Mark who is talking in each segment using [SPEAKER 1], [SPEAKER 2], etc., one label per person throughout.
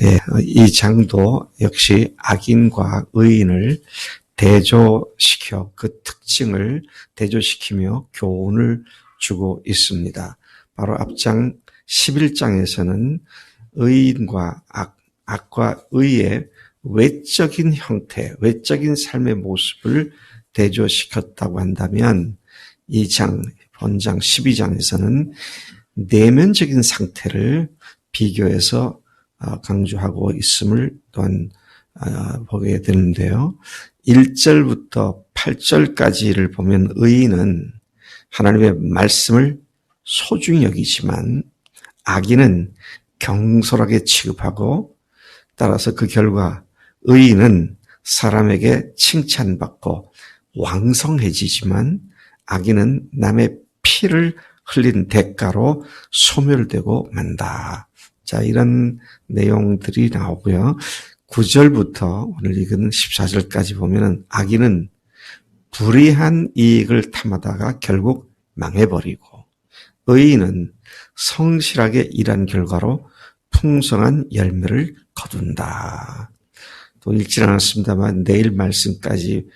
[SPEAKER 1] 예, 이 장도 역시 악인과 의인을 대조시켜 그 특징을 대조시키며 교훈을 주고 있습니다. 바로 앞장 11장에서는 의인과 악과 의의 외적인 형태, 외적인 삶의 모습을 대조시켰다고 한다면 이 장, 본장 12장에서는 내면적인 상태를 비교해서 강조하고 있음을 또한 보게 되는데요. 1절부터 8절까지를 보면 의인은 하나님의 말씀을 소중히 여기지만 악인은 경솔하게 취급하고 따라서 그 결과 의인은 사람에게 칭찬받고 왕성해지지만 악인은 남의 피를 흘린 대가로 소멸되고 만다. 자, 이런 내용들이 나오고요. 9절부터 오늘 읽은 14절까지 보면은 악인은 불의한 이익을 탐하다가 결국 망해버리고 의인은 성실하게 일한 결과로 풍성한 열매를 거둔다. 또 읽지 않았습니다만 내일 말씀까지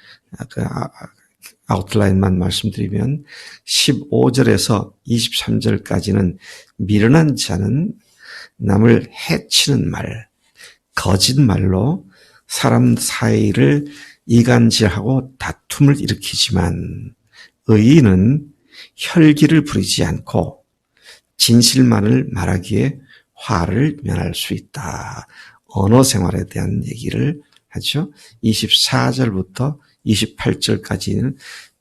[SPEAKER 1] 아웃라인만 말씀드리면 15절에서 23절까지는 미련한 자는 남을 해치는 말, 거짓말로 사람 사이를 이간질하고 다툼을 일으키지만 의인은 혈기를 부리지 않고 진실만을 말하기에 화를 면할 수 있다. 언어 생활에 대한 얘기를 하죠. 24절부터 28절까지는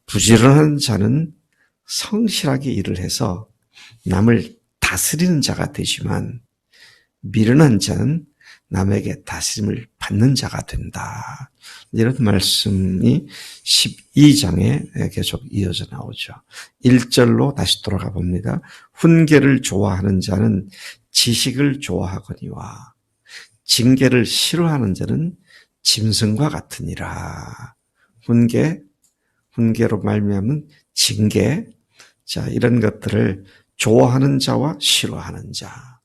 [SPEAKER 1] 부지런한 자는 성실하게 일을 해서 남을 다스리는 자가 되지만 미련한 자는 남에게 다스림을 받는 자가 된다. 이런 말씀이 12장에 계속 이어져 나오죠. 1절로 다시 돌아가 봅니다. 훈계를 좋아하는 자는 지식을 좋아하거니와 징계를 싫어하는 자는 짐승과 같으니라. 훈계로 말미암은 징계, 자, 이런 것들을 좋아하는 자와 싫어하는 자.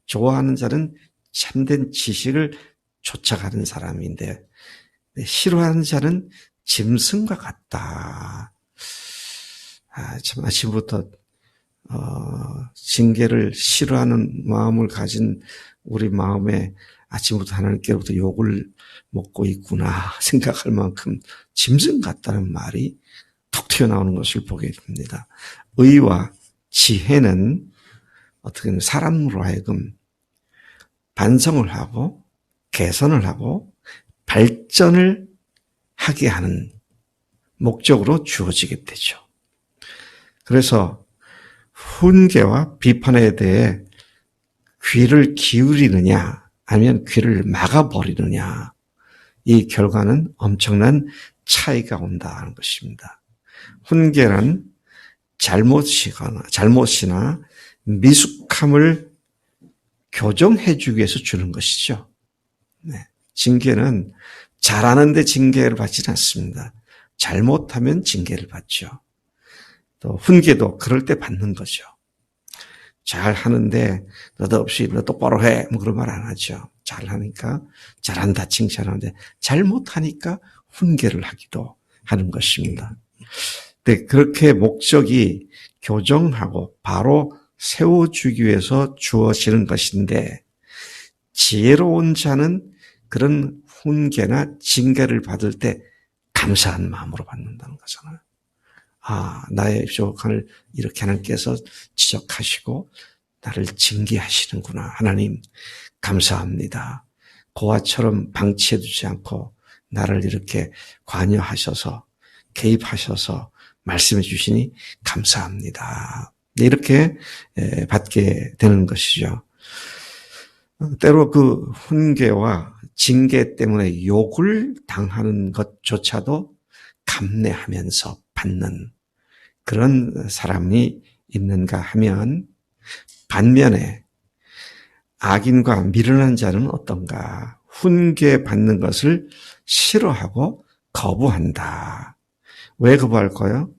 [SPEAKER 1] 좋아하는 자는 참된 지식을 쫓아가는 사람인데, 싫어하는 자는 짐승과 같다. 참, 아침부터, 징계를 싫어하는 마음을 가진 우리 마음에 아침부터 하나님께로부터 욕을 먹고 있구나 생각할 만큼 짐승 같다는 말이 톡 튀어나오는 것을 보게 됩니다. 의와 지혜는 어떻게 보면 사람으로 하여금 반성을 하고 개선을 하고 발전을 하게 하는 목적으로 주어지게 되죠. 그래서 훈계와 비판에 대해 귀를 기울이느냐 아니면 귀를 막아버리느냐, 이 결과는 엄청난 차이가 온다는 것입니다. 훈계란 잘못이나 미숙함을 교정해 주기 위해서 주는 것이죠. 네. 징계는 잘하는데 징계를 받지는 않습니다. 잘못하면 징계를 받죠. 또 훈계도 그럴 때 받는 거죠. 잘하는데 너도 똑바로 해. 뭐 그런 말 안 하죠. 잘하니까 잘한다 칭찬하는데 잘못하니까 훈계를 하기도 하는 것입니다. 근데 그렇게 목적이 교정하고 바로 세워주기 위해서 주어지는 것인데 지혜로운 자는 그런 훈계나 징계를 받을 때 감사한 마음으로 받는다는 거잖아요. 나의 부족함을 이렇게 하나님께서 지적하시고 나를 징계하시는구나. 하나님 감사합니다. 고아처럼 방치해두지 않고 나를 이렇게 관여하셔서 개입하셔서 말씀해 주시니 감사합니다. 이렇게 받게 되는 것이죠. 때로 그 훈계와 징계 때문에 욕을 당하는 것조차도 감내하면서 받는 그런 사람이 있는가 하면 반면에 악인과 미련한 자는 어떤가? 훈계 받는 것을 싫어하고 거부한다. 왜 거부할까요?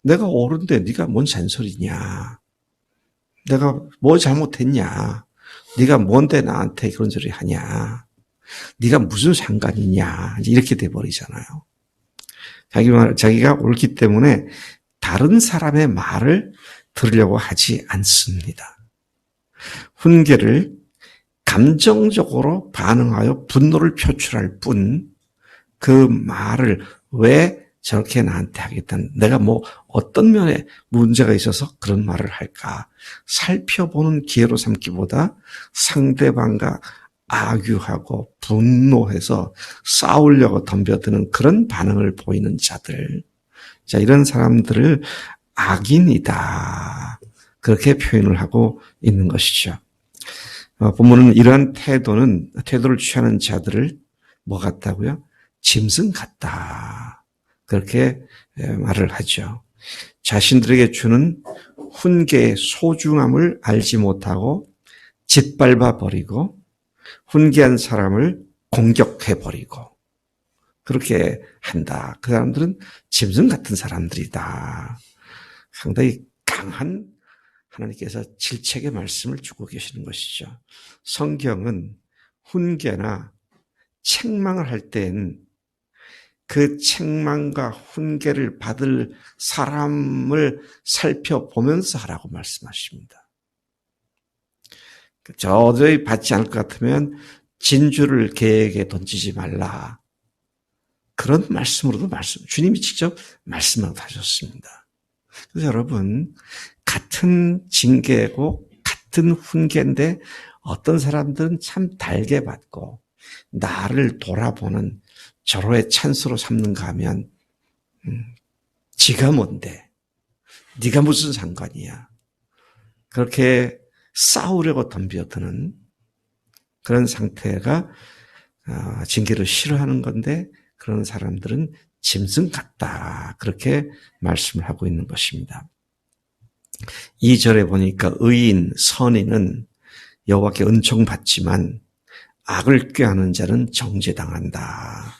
[SPEAKER 1] 내가 옳은데 네가 뭔 잔소리냐? 내가 뭐 잘못했냐? 네가 뭔데 나한테 그런 소리 하냐. 네가 무슨 상관이냐. 이렇게 돼버리잖아요. 자기가 옳기 때문에 다른 사람의 말을 들으려고 하지 않습니다. 훈계를 감정적으로 반응하여 분노를 표출할 뿐 그 말을 왜 저렇게 나한테 하겠다는, 내가 뭐 어떤 면에 문제가 있어서 그런 말을 할까 살펴보는 기회로 삼기보다 상대방과 악유하고 분노해서 싸우려고 덤벼드는 그런 반응을 보이는 자들, 자, 이런 사람들을 악인이다, 그렇게 표현을 하고 있는 것이죠. 본문은 이러한 태도를 취하는 자들을 뭐 같다고요? 짐승 같다, 그렇게 말을 하죠. 자신들에게 주는 훈계의 소중함을 알지 못하고 짓밟아 버리고 훈계한 사람을 공격해 버리고 그렇게 한다. 그 사람들은 짐승 같은 사람들이다. 상당히 강한 하나님께서 질책의 말씀을 주고 계시는 것이죠. 성경은 훈계나 책망을 할 때엔 그 책망과 훈계를 받을 사람을 살펴보면서 하라고 말씀하십니다. 도저히 받지 않을 것 같으면 진주를 개에게 던지지 말라. 그런 말씀으로도 주님이 직접 말씀하고 하셨습니다. 그래서 여러분, 같은 징계고 같은 훈계인데 어떤 사람들은 참 달게 받고 나를 돌아보는 절호의 찬스로 삼는가 하면 지가 뭔데, 네가 무슨 상관이야, 그렇게 싸우려고 덤벼드는 그런 상태가 징계를 싫어하는 건데 그런 사람들은 짐승 같다, 그렇게 말씀을 하고 있는 것입니다. 2절에 보니까 의인, 선인은 여호와께 은총받지만 악을 꾀하는 자는 정죄당한다.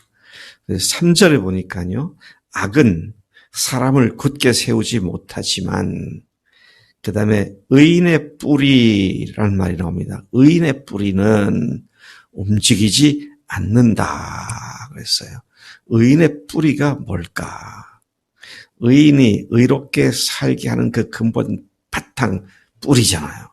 [SPEAKER 1] 3절에 보니까요, 악은 사람을 굳게 세우지 못하지만, 그 다음에 의인의 뿌리라는 말이 나옵니다. 의인의 뿌리는 움직이지 않는다 그랬어요. 의인의 뿌리가 뭘까? 의인이 의롭게 살게 하는 그 근본 바탕 뿌리잖아요.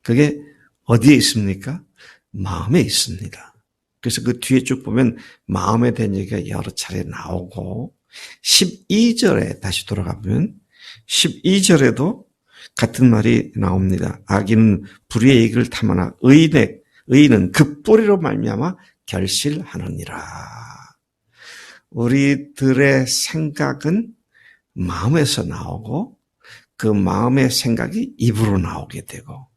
[SPEAKER 1] 그게 어디에 있습니까? 마음에 있습니다. 그래서 그 뒤에 쭉 보면 마음에 대한 얘기가 여러 차례 나오고 12절에 다시 돌아가 보면 12절에도 같은 말이 나옵니다. 악인은 불의의 얘기를 탐하나 의인은 그 뿌리로 말미암아 결실하느니라. 우리들의 생각은 마음에서 나오고 그 마음의 생각이 입으로 나오게 되고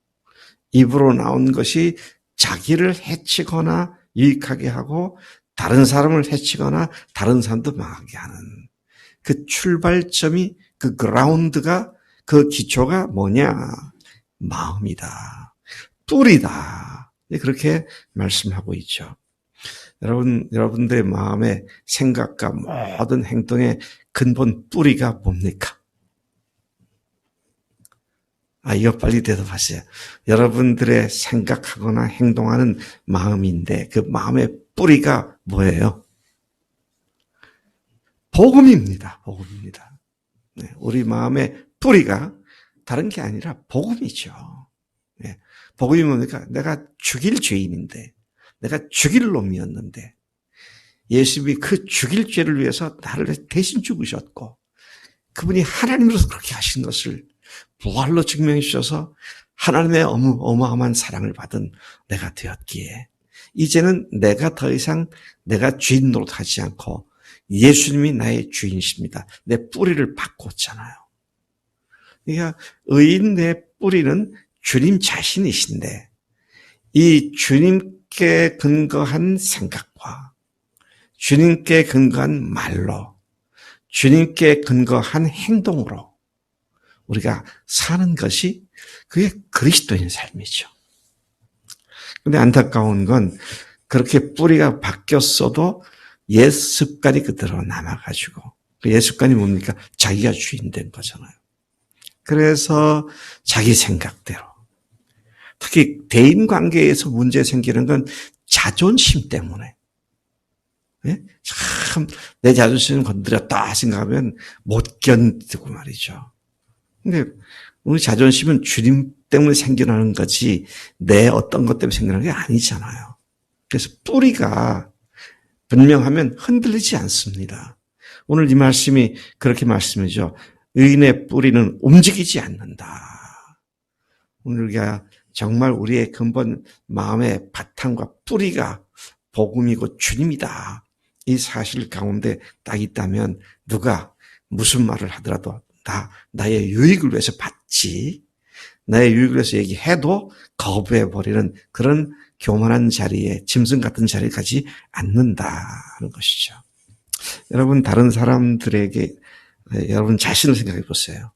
[SPEAKER 1] 입으로 나온 것이 자기를 해치거나 유익하게 하고 다른 사람을 해치거나 다른 사람도 망하게 하는 그 출발점이, 그 그라운드가, 그 기초가 뭐냐? 마음이다. 뿌리다. 그렇게 말씀하고 있죠. 여러분들의 마음의 생각과 모든 행동의 근본 뿌리가 뭡니까? 이거 빨리 대답하세요. 여러분들의 생각하거나 행동하는 마음인데 그 마음의 뿌리가 뭐예요? 복음입니다. 복음입니다. 네, 우리 마음의 뿌리가 다른 게 아니라 복음이죠. 네, 복음이 뭡니까? 내가 죽일 죄인인데, 내가 죽일 놈이었는데 예수님이 그 죽일 죄를 위해서 나를 대신 죽으셨고 그분이 하나님으로서 그렇게 하신 것을 부활로 증명해 주셔서 하나님의 어마어마한 사랑을 받은 내가 되었기에 이제는 내가 더 이상 내가 주인 노릇하지 않고 예수님이 나의 주인이십니다. 내 뿌리를 바꿨잖아요. 그러니까 의인의 뿌리는 주님 자신이신데 이 주님께 근거한 생각과 주님께 근거한 말로 주님께 근거한 행동으로 우리가 사는 것이 그게 그리스도인 삶이죠. 그런데 안타까운 건 그렇게 뿌리가 바뀌었어도 옛 습관이 그대로 남아가지고 그 옛 습관이 뭡니까? 자기가 주인 된 거잖아요. 그래서 자기 생각대로 특히 대인 관계에서 문제 생기는 건 자존심 때문에. 예? 참, 내 자존심을 건드렸다 생각하면 못 견디고 말이죠. 근데 우리 자존심은 주님 때문에 생겨나는 거지 내 어떤 것 때문에 생겨나는 게 아니잖아요. 그래서 뿌리가 분명하면 흔들리지 않습니다. 오늘 이 말씀이 그렇게 말씀이죠. 의인의 뿌리는 움직이지 않는다. 오늘 우리가 정말 우리의 근본 마음의 바탕과 뿌리가 복음이고 주님이다. 이 사실 가운데 딱 있다면 누가 무슨 말을 하더라도 나의 유익을 위해서 받지, 나의 유익을 위해서 얘기해도 거부해버리는 그런 교만한 자리에, 짐승 같은 자리에 가지 않는다는 것이죠. 여러분, 다른 사람들에게 여러분 자신을 생각해 보세요.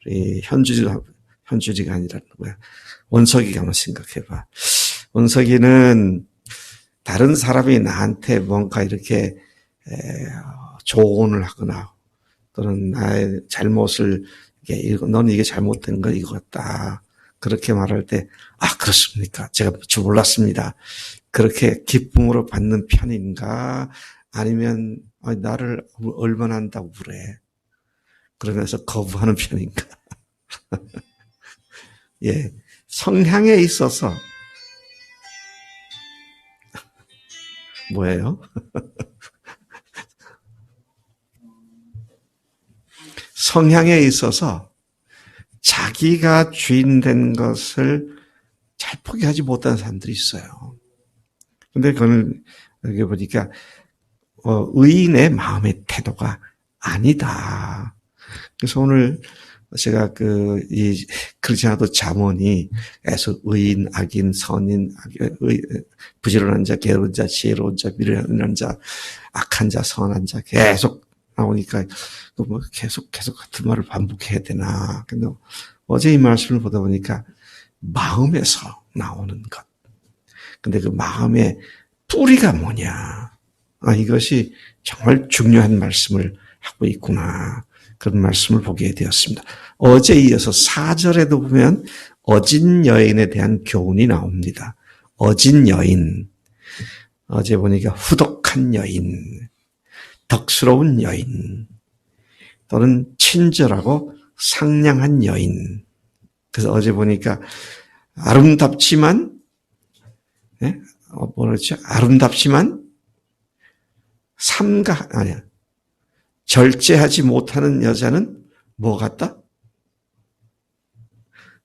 [SPEAKER 1] 우리 현주리가 아니라 누구야? 원석이가 한번 생각해 봐. 원석이는 다른 사람이 나한테 뭔가 이렇게 조언을 하거나 또는 나의 잘못을 너는 이게 잘못된 거 이거 같다. 그렇게 말할 때 그렇습니까? 제가 몰랐습니다. 그렇게 기쁨으로 받는 편인가? 아니면 나를 얼마나 한다고 그래? 그러면서 거부하는 편인가? 예, 성향에 있어서 뭐예요? 성향에 있어서 자기가 주인 된 것을 잘 포기하지 못하는 사람들이 있어요. 근데 그거는 여기 보니까 의인의 마음의 태도가 아니다. 그래서 오늘 제가 이 크리스천도 잠언이 에서 의인, 악인, 선인, 부지런한 자, 게으른 자, 지혜로운 자, 미련한 자, 악한 자, 선한 자 계속 나오니까 계속 같은 말을 반복해야 되나. 근데 어제 이 말씀을 보다 보니까 마음에서 나오는 것. 근데 그 마음의 뿌리가 뭐냐. 이것이 정말 중요한 말씀을 하고 있구나. 그런 말씀을 보게 되었습니다. 어제 이어서 4절에도 보면 어진 여인에 대한 교훈이 나옵니다. 어진 여인. 어제 보니까 후덕한 여인, 덕스러운 여인, 또는 친절하고 상냥한 여인. 그래서 어제 보니까 아름답지만, 아름답지만 절제하지 못하는 여자는 뭐 같다?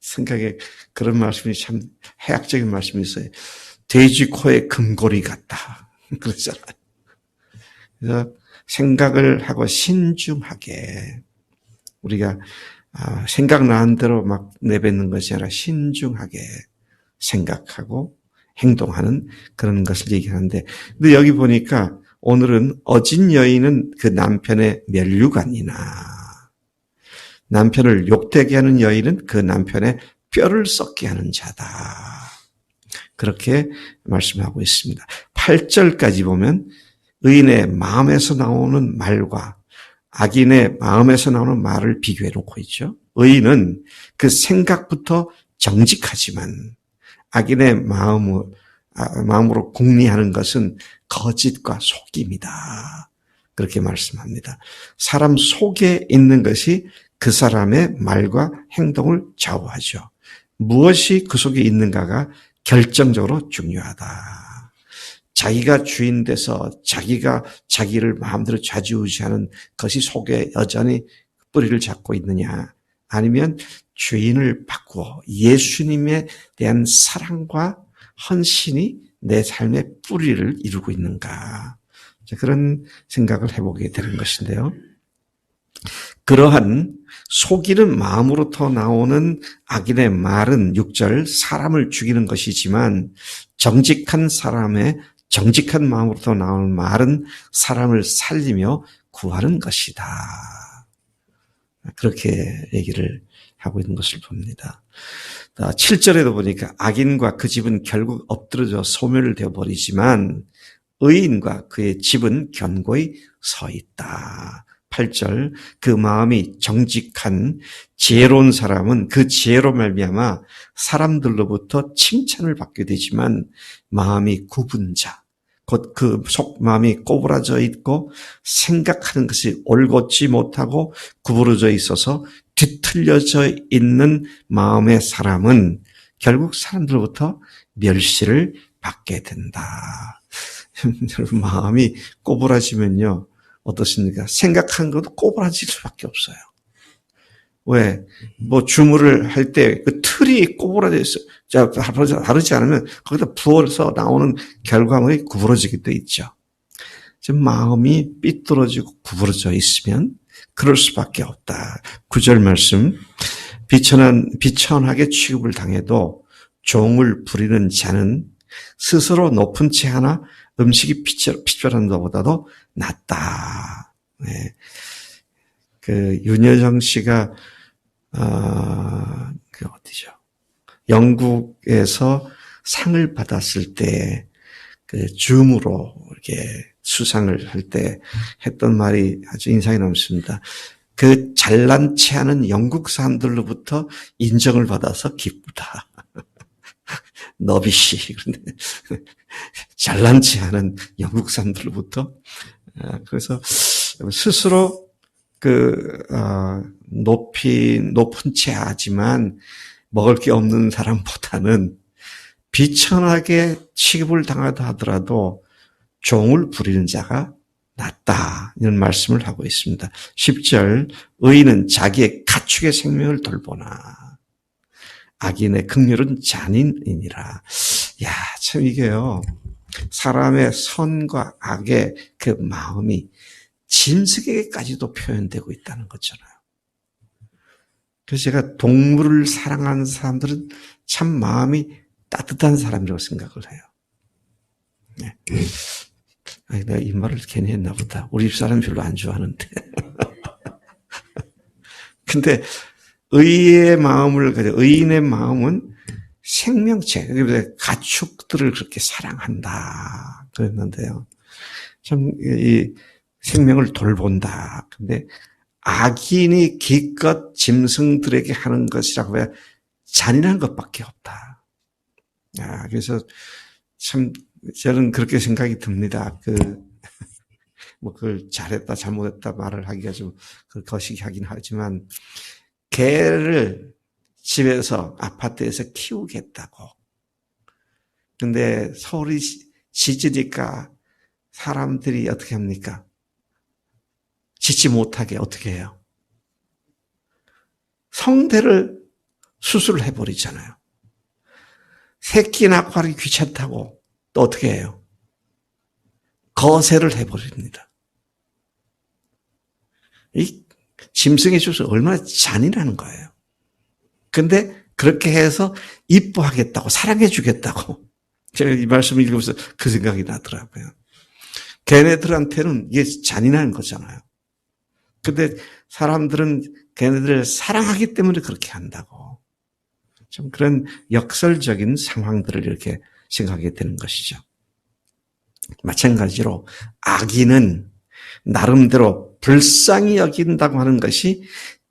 [SPEAKER 1] 생각에 그런 말씀이 참 해학적인 말씀이 있어요. 돼지 코에 금고리 같다. 그러잖아요. 그래서 생각을 하고 신중하게 우리가 생각나는 대로 막 내뱉는 것이 아니라 신중하게 생각하고 행동하는 그런 것을 얘기하는데, 근데 여기 보니까 오늘은 어진 여인은 그 남편의 면류관이나 남편을 욕되게 하는 여인은 그 남편의 뼈를 썩게 하는 자다. 그렇게 말씀하고 있습니다. 8절까지 보면 의인의 마음에서 나오는 말과 악인의 마음에서 나오는 말을 비교해 놓고 있죠. 의인은 그 생각부터 정직하지만 악인의 마음으로 궁리하는 것은 거짓과 속임이다. 그렇게 말씀합니다. 사람 속에 있는 것이 그 사람의 말과 행동을 좌우하죠. 무엇이 그 속에 있는가가 결정적으로 중요하다. 자기가 주인 돼서 자기가 자기를 마음대로 좌지우지하는 것이 속에 여전히 뿌리를 잡고 있느냐, 아니면 주인을 바꾸어 예수님에 대한 사랑과 헌신이 내 삶의 뿌리를 이루고 있는가, 그런 생각을 해보게 되는 것인데요. 그러한 속이는 마음으로부터 나오는 악인의 말은 6절 사람을 죽이는 것이지만 정직한 사람의 정직한 마음으로부터 나오는 말은 사람을 살리며 구하는 것이다. 그렇게 얘기를 하고 있는 것을 봅니다. 7절에도 보니까 악인과 그 집은 결국 엎드러져 소멸되어 버리지만 의인과 그의 집은 견고히 서 있다. 8절 그 마음이 정직한 지혜로운 사람은 그 지혜로 말미암아 사람들로부터 칭찬을 받게 되지만 마음이 굽은 자 곧 그 마음이 꼬부라져 있고 생각하는 것이 올곧지 못하고 구부러져 있어서 뒤틀려져 있는 마음의 사람은 결국 사람들로부터 멸시를 받게 된다. 여러분 마음이 꼬부라지면요 어떻습니까? 생각한 것도 꼬부라질 수밖에 없어요. 왜? 뭐 주문을 할 때 그 틀이 꼬부라져 있어. 자, 다르지 않으면 거기다 부어서 나오는 결과물이 구부러지게 돼 있죠. 지금 마음이 삐뚤어지고 구부러져 있으면 그럴 수밖에 없다. 9절 말씀. 비천하게 취급을 당해도 종을 부리는 자는 스스로 높은 채 하나 음식이 피절한 것보다도 낫다. 네. 그 윤여정 씨가 그 어디죠? 영국에서 상을 받았을 때 그 줌으로 이렇게 수상을 할 때 했던 말이 아주 인상이 남습니다. 그 잘난 체 하는 영국 사람들로부터 인정을 받아서 기쁘다. 너비씨. 그런데 잘난 체 하는 영국 사람들로부터 그래서 스스로 높은 채 하지만 먹을 게 없는 사람보다는 비천하게 취급을 당하다 하더라도 종을 부리는 자가 낫다. 이런 말씀을 하고 있습니다. 10절 의인은 자기의 가축의 생명을 돌보나 악인의 긍휼은 잔인이니라. 야, 참 이게요. 사람의 선과 악의 그 마음이 짐승에게까지도 표현되고 있다는 거잖아요. 그래서 제가 동물을 사랑하는 사람들은 참 마음이 따뜻한 사람이라고 생각을 해요. 네. 아니, 내가 이 말을 괜히 했나 보다. 우리 집사람 별로 안 좋아하는데. 근데 의인의 마음은 생명체, 가축들을 그렇게 사랑한다. 그랬는데요. 참, 이 생명을 돌본다. 근데 악인이 기껏 짐승들에게 하는 것이라고 해야 잔인한 것밖에 없다. 그래서 참 저는 그렇게 생각이 듭니다. 그걸 잘했다 잘못했다 말을 하기가 좀 거시기하긴 하지만 개를 집에서 아파트에서 키우겠다고. 근데 서울이 짖으니까 사람들이 어떻게 합니까? 짖지 못하게 어떻게 해요? 성대를 수술을 해버리잖아요. 새끼 낳고 귀찮다고 또 어떻게 해요? 거세를 해버립니다. 이 짐승의 주소 얼마나 잔인한 거예요. 근데 그렇게 해서 이뻐하겠다고 사랑해주겠다고 제가 이 말씀을 읽으면서 그 생각이 나더라고요. 걔네들한테는 이게 잔인한 거잖아요. 근데 사람들은 걔네들을 사랑하기 때문에 그렇게 한다고. 좀 그런 역설적인 상황들을 이렇게 생각하게 되는 것이죠. 마찬가지로 악인은 나름대로 불쌍히 여긴다고 하는 것이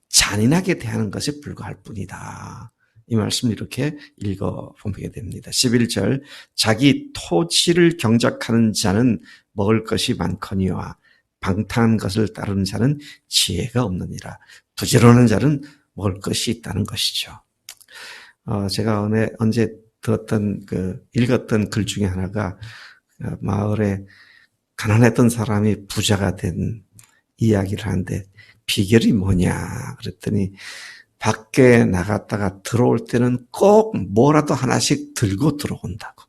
[SPEAKER 1] 잔인하게 대하는 것에 불과할 뿐이다. 이 말씀을 이렇게 읽어보게 됩니다. 11절 자기 토지를 경작하는 자는 먹을 것이 많거니와 방탕한 것을 따르는 자는 지혜가 없느니라. 부지런한 자는 먹을 것이 있다는 것이죠. 제가 언제 읽었던 글 중에 하나가 마을에 가난했던 사람이 부자가 된 이야기를 하는데 비결이 뭐냐 그랬더니 밖에 나갔다가 들어올 때는 꼭 뭐라도 하나씩 들고 들어온다고.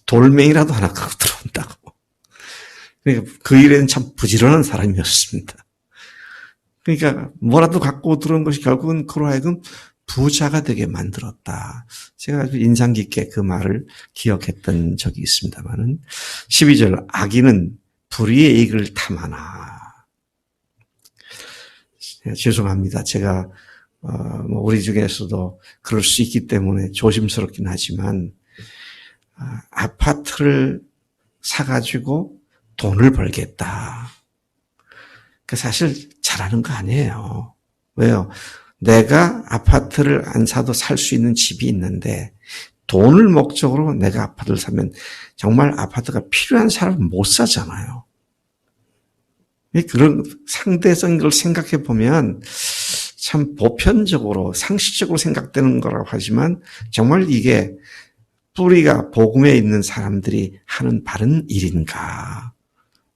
[SPEAKER 1] 돌멩이라도 하나 갖고 들어온다고. 그러니까 그 일에는 참 부지런한 사람이었습니다. 그러니까 뭐라도 갖고 들어온 것이 결국은 그로 하여금 부자가 되게 만들었다. 제가 아주 인상 깊게 그 말을 기억했던 적이 있습니다만은 12절 악인은 불의의 이익을 탐하나. 죄송합니다. 제가 우리 중에서도 그럴 수 있기 때문에 조심스럽긴 하지만 아파트를 사가지고 돈을 벌겠다. 그 사실 잘하는 거 아니에요. 왜요? 내가 아파트를 안 사도 살 수 있는 집이 있는데 돈을 목적으로 내가 아파트를 사면 정말 아파트가 필요한 사람은 못 사잖아요. 그런 상대적인 걸 생각해 보면 참 보편적으로 상식적으로 생각되는 거라고 하지만 정말 이게 뿌리가 복음에 있는 사람들이 하는 바른 일인가,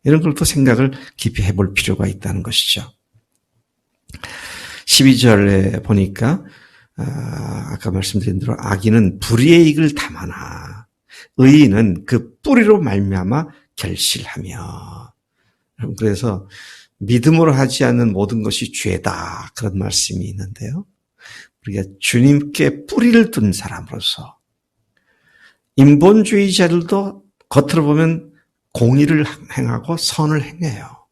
[SPEAKER 1] 이런 걸 또 생각을 깊이 해볼 필요가 있다는 것이죠. 12절에 보니까 아까 말씀드린 대로 악인은 불의익을 담아나 의인은 그 뿌리로 말미암아 결실하며. 그래서 믿음으로 하지 않는 모든 것이 죄다, 그런 말씀이 있는데요. 우리가 주님께 뿌리를 둔 사람으로서, 인본주의자들도 겉으로 보면 공의를 행하고 선을 행해요.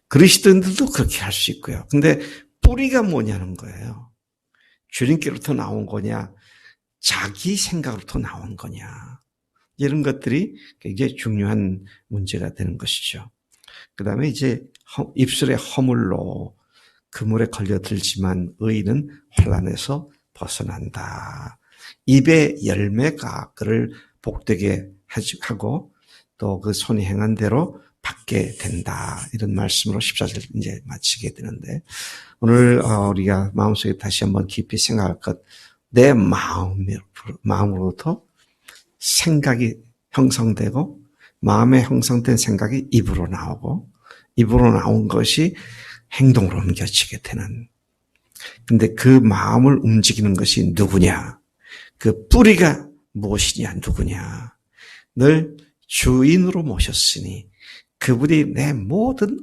[SPEAKER 1] 그리스도인들도 그렇게 할 수 있고요. 근데 뿌리가 뭐냐는 거예요. 주님께로부터 나온 거냐, 자기 생각으로부터 나온 거냐, 이런 것들이 굉장히 중요한 문제가 되는 것이죠. 그 다음에 이제 입술에 허물로 그물에 걸려들지만 의인은 환난에서 벗어난다. 입의 열매가 그를 복되게 하고 또 그 손이 행한 대로 받게 된다. 이런 말씀으로 14절 이제 마치게 되는데, 오늘 우리가 마음속에 다시 한번 깊이 생각할 것, 내 마음으로부터 생각이 형성되고, 마음에 형성된 생각이 입으로 나오고, 입으로 나온 것이 행동으로 옮겨지게 되는. 근데 그 마음을 움직이는 것이 누구냐? 그 뿌리가 무엇이냐? 누구냐? 늘 주인으로 모셨으니 그분이 내 모든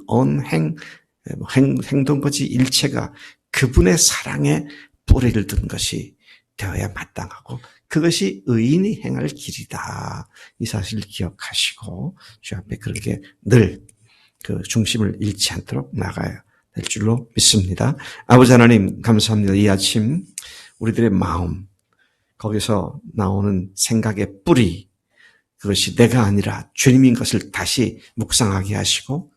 [SPEAKER 1] 행동거지 일체가 그분의 사랑에 뿌리를 둔 것이 되어야 마땅하고, 그것이 의인이 행할 길이다. 이 사실을 기억하시고 주 앞에 그렇게 늘 그 중심을 잃지 않도록 나가야 될 줄로 믿습니다. 아버지 하나님, 감사합니다. 이 아침 우리들의 마음, 거기서 나오는 생각의 뿌리, 그것이 내가 아니라 주님인 것을 다시 묵상하게 하시고,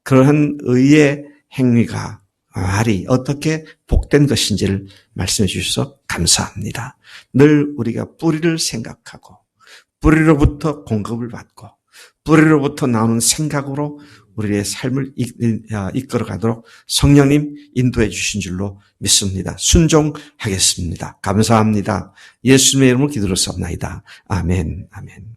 [SPEAKER 1] 그러한 의의 행위가, 말이 어떻게 복된 것인지를 말씀해 주셔서 감사합니다. 늘 우리가 뿌리를 생각하고, 뿌리로부터 공급을 받고, 뿌리로부터 나오는 생각으로 우리의 삶을 이끌어가도록 성령님 인도해 주신 줄로 믿습니다. 순종하겠습니다. 감사합니다. 예수님의 이름으로 기도를 쌉나이다. 아멘, 아멘.